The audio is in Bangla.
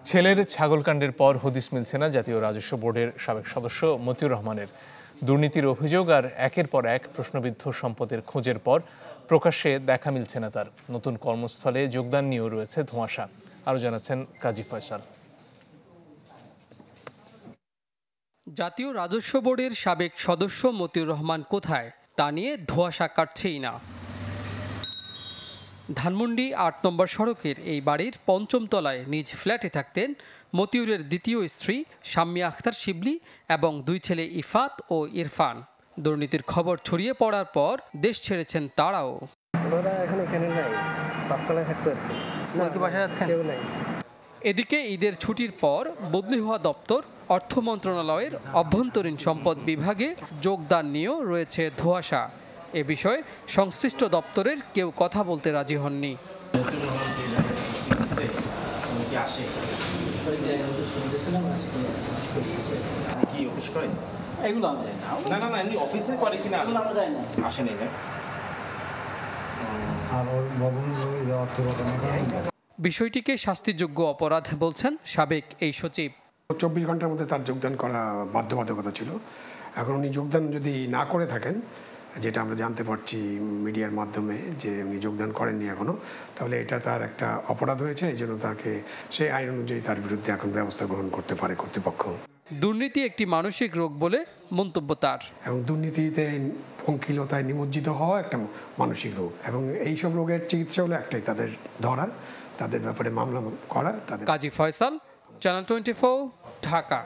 ছেলের ছাগলকাণ্ডের পর হদিস মিলছে না জাতীয় রাজস্ব বোর্ডের সাবেক সদস্য মতিউর রহমানের। দুর্নীতির অভিযোগ আর একের পর এক প্রশ্নবিদ্ধ সম্পদের খোঁজের পর প্রকাশ্যে দেখা মিলছে না তার। নতুন কর্মস্থলে যোগদান নিয়েও রয়েছে ধোঁয়াশা। আরও জানাচ্ছেন কাজী ফয়সাল। জাতীয় রাজস্ব বোর্ডের সাবেক সদস্য মতিউর রহমান কোথায় তা নিয়ে ধোঁয়াশা কাটছেই না। ধানমন্ডি ৮ নম্বর সড়কের এই বাড়ির পঞ্চম তলায় নিজ ফ্ল্যাটে থাকতেন মতিউরের দ্বিতীয় স্ত্রী শাম্মিয়া আখতার শিবলি এবং দুই ছেলে ইফাত ও ইরফান। দুর্নীতির খবর ছড়িয়ে পড়ার পর দেশ ছেড়েছেন তারাও। এদিকে ঈদের ছুটির পর বদলি হওয়া দপ্তর অর্থ মন্ত্রণালয়ের অভ্যন্তরীণ সম্পদ বিভাগে যোগদান নিয়েও রয়েছে ধোঁয়াশা। এ বিষয়ে সংশ্লিষ্ট দপ্তরের কেউ কথা বলতে রাজি হননি। বিষয়টিকে শাস্তিযোগ্য অপরাধ বলছেন সাবেক এই সচিব। 24 ঘন্টার মধ্যে তার যোগদান করা বাধ্যবাধকতা ছিল। এখন উনি যোগদান যদি না করে থাকেন, যেটা আমরা জানতে পারছি মিডিয়ার মাধ্যমে যে উনি যোগদান করেননি এখনো, তাহলে এটা তার একটা অপরাধ হয়েছে। এই জন্য তাকে সেই আইন অনুযায়ী তার বিরুদ্ধে এখন ব্যবস্থা গ্রহণ করতে পারে কর্তৃপক্ষ। দুর্নীতি একটি মানসিক রোগ বলে মন্তব্য তার। এবং দুর্নীতিতে পঙ্কিলতায় নিমজ্জিত হওয়া একটা মানসিক রোগ, এবং এইসব রোগের চিকিৎসা হলো একটাই, তাদের ধরা, তাদের ব্যাপারে মামলা করা। কাজী ফয়সাল, চ্যানেল 24, ঢাকা।